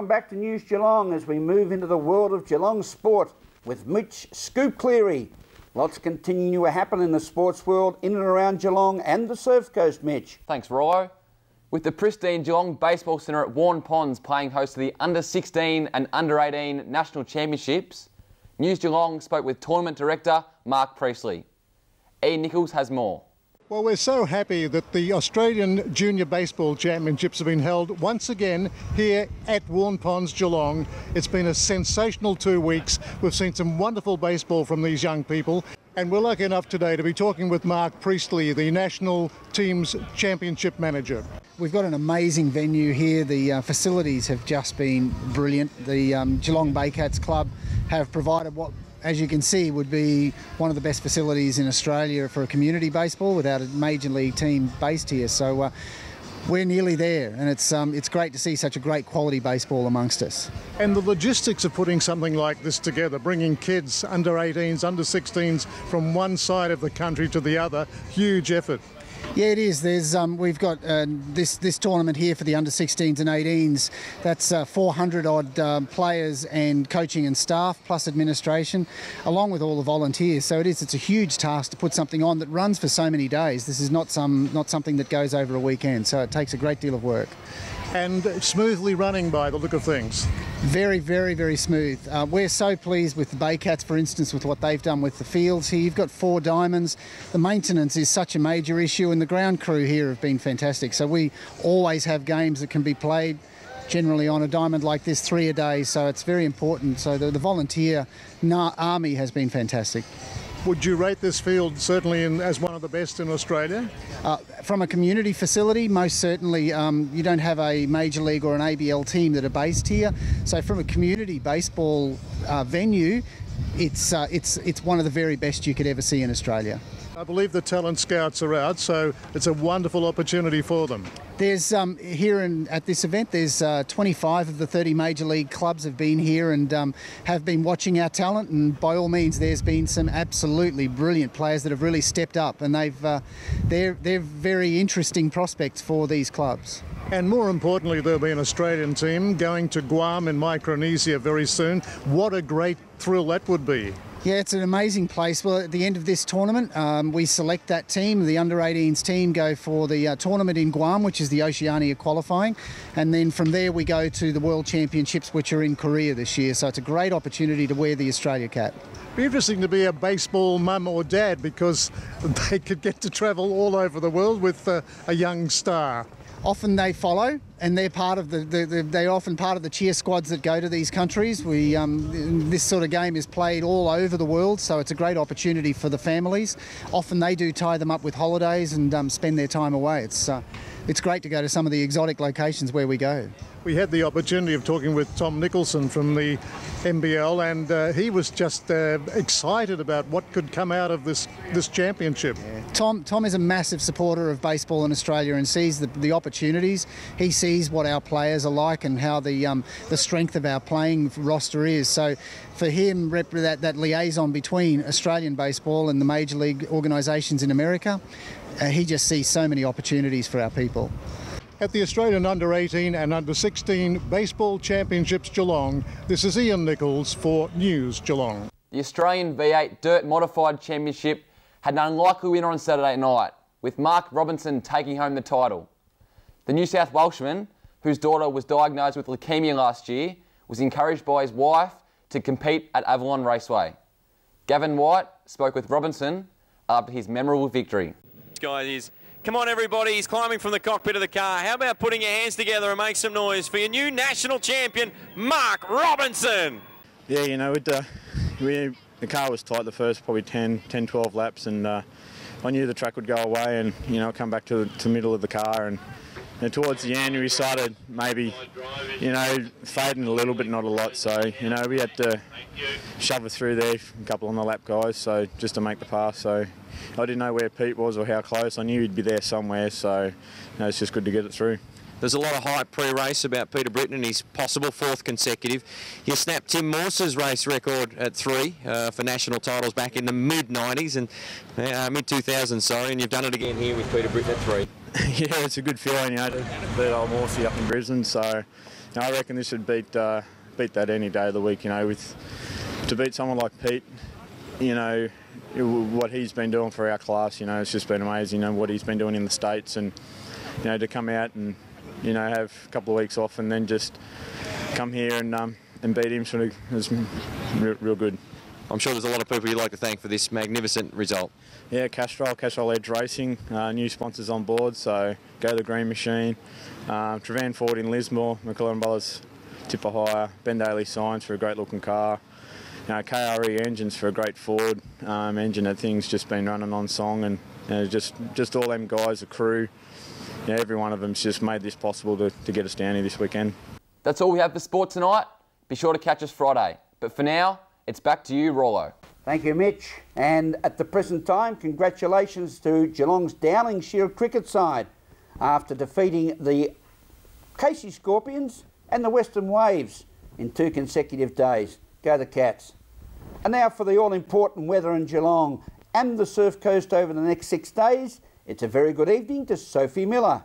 back to News Geelong as we move into the world of Geelong sport with Mitch Scoop Cleary. Lots continue to happen in the sports world in and around Geelong and the Surf Coast, Mitch. Thanks, Rollo. With the pristine Geelong Baseball Centre at Warren Ponds playing host to the Under-16 and Under-18 National Championships, News Geelong spoke with Tournament Director Mark Priestley. Ian Nichols has more. Well, we're so happy that the Australian Junior Baseball Championships have been held once again here at Warren Ponds, Geelong. It's been a sensational 2 weeks. We've seen some wonderful baseball from these young people. And we're lucky enough today to be talking with Mark Priestley, the national team's championship manager. We've got an amazing venue here. The facilities have just been brilliant. The Geelong Baycats Club have provided what, as you can see, would be one of the best facilities in Australia for a community baseball without a major league team based here. So we're nearly there, and it's great to see such a great quality baseball amongst us. And the logistics of putting something like this together, bringing kids, under-18s, under-16s from one side of the country to the other, huge effort. Yeah, it is. We've got this tournament here for the under-16s and 18s. That's 400 odd players and coaching and staff, plus administration, along with all the volunteers. So it's a huge task to put something on that runs for so many days. This is not something that goes over a weekend. So it takes a great deal of work. And smoothly running by the look of things. Very, very, very smooth. We're so pleased with the Baycats, for instance, with what they've done with the fields here. You've got 4 diamonds. The maintenance is such a major issue, and the ground crew here have been fantastic. So we always have games that can be played generally on a diamond like this 3 a day, so it's very important. So the volunteer army has been fantastic. Would you rate this field certainly as one of the best in Australia? From a community facility, most certainly. You don't have a major league or an ABL team that are based here. So from a community baseball venue, it's one of the very best you could ever see in Australia. I believe the talent scouts are out, so it's a wonderful opportunity for them. There's at this event, there's 25 of the 30 major league clubs have been here and have been watching our talent, and by all means there's been some absolutely brilliant players that have really stepped up, and they're very interesting prospects for these clubs. And more importantly, there'll be an Australian team going to Guam in Micronesia very soon. What a great thrill that would be. Yeah, it's an amazing place. Well, at the end of this tournament, we select that team. The under-18s team go for the tournament in Guam, which is the Oceania qualifying. And then from there, we go to the World Championships, which are in Korea this year. So it's a great opportunity to wear the Australia cap. It'd be interesting to be a baseball mum or dad, because they could get to travel all over the world with a young star. Often they follow, and they're part of they're often part of the cheer squads that go to these countries. This sort of game is played all over the world, so it's a great opportunity for the families. Often they do tie them up with holidays and spend their time away. It's great to go to some of the exotic locations where we go. We had the opportunity of talking with Tom Nicholson from the NBL, and he was just excited about what could come out of this championship. Yeah. Tom is a massive supporter of baseball in Australia and sees the opportunities. He sees what our players are like and how the strength of our playing roster is. So for him, that liaison between Australian baseball and the major league organisations in America, he just sees so many opportunities for our people. At the Australian Under-18 and Under-16 Baseball Championships Geelong, this is Ian Nichols for News Geelong. The Australian V8 Dirt Modified Championship had an unlikely winner on Saturday night, with Mark Robinson taking home the title. The New South Welshman, whose daughter was diagnosed with leukaemia last year, was encouraged by his wife to compete at Avalon Raceway. Gavin White spoke with Robinson after his memorable victory. This guy is... Come on, everybody. He's climbing from the cockpit of the car. How about putting your hands together and make some noise for your new national champion, Mark Robinson? Yeah, you know, the car was tight the first probably 10, 12 laps, and I knew the track would go away and, you know, come back to the middle of the car. And towards the end, we started maybe, you know, fading a little bit, not a lot. So, you know, we had to shove it through there, a couple on the lap guys, so just to make the pass. So I didn't know where Pete was or how close. I knew he'd be there somewhere, so you know, it's just good to get it through. There's a lot of hype pre-race about Peter Britton and his possible 4th consecutive. He snapped Tim Morse's race record at 3 for national titles back in the mid-90s and mid-2000s, sorry, and you've done it again here with Peter Britton at 3. Yeah, it's a good feeling, you know, to beat old Morsey up in Brisbane, so I reckon this would beat that any day of the week. You know, to beat someone like Pete, you know, what he's been doing for our class, you know, it's just been amazing. You know, what he's been doing in the States, and you know, to come out and you know have a couple of weeks off and then just come here and beat him sort of is real good. I'm sure there's a lot of people you'd like to thank for this magnificent result. Yeah, Castrol Edge Racing, new sponsors on board, so Go the Green Machine, Trevan Ford in Lismore, McClellan Brothers Tipper Hire, Ben Daly Signs for a great looking car, KRE Engines for a great Ford engine. That thing's just been running on song, and you know, just all them guys, the crew, you know, every one of them's just made this possible to get us down here this weekend. That's all we have for sport tonight. Be sure to catch us Friday. But for now, it's back to you, Rollo. Thank you, Mitch. And at the present time, congratulations to Geelong's Dowling Shield cricket side after defeating the Casey Scorpions and the Western Waves in 2 consecutive days. Go the Cats. And now for the all-important weather in Geelong and the Surf Coast over the next 6 days. It's a very good evening to Sophie Miller.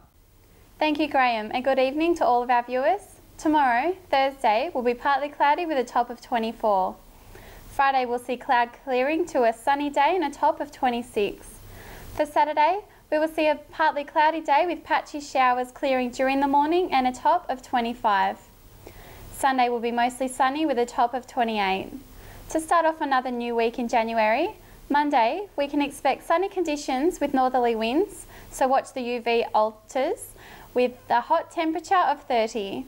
Thank you, Graham, and good evening to all of our viewers. Tomorrow, Thursday, will be partly cloudy with a top of 24. Friday we'll see cloud clearing to a sunny day and a top of 26. For Saturday, we will see a partly cloudy day with patchy showers clearing during the morning and a top of 25. Sunday will be mostly sunny with a top of 28. To start off another new week in January, Monday we can expect sunny conditions with northerly winds, so watch the UV alters with a hot temperature of 30.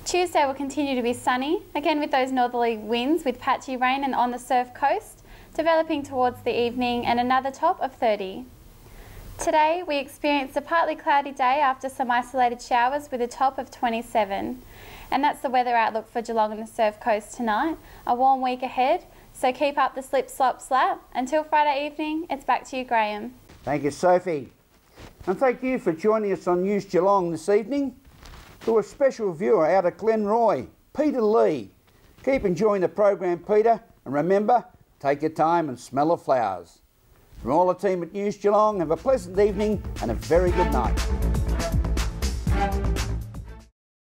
Tuesday will continue to be sunny, again with those northerly winds with patchy rain and on the surf coast, developing towards the evening and another top of 30. Today we experienced a partly cloudy day after some isolated showers with a top of 27. And that's the weather outlook for Geelong and the surf coast tonight. A warm week ahead, so keep up the slip, slop, slap. Until Friday evening, it's back to you, Graham. Thank you, Sophie. And thank you for joining us on News Geelong this evening. To a special viewer out at Glenroy, Peter Lee. Keep enjoying the program, Peter, and remember, take your time and smell the flowers. From all the team at News Geelong, have a pleasant evening and a very good night.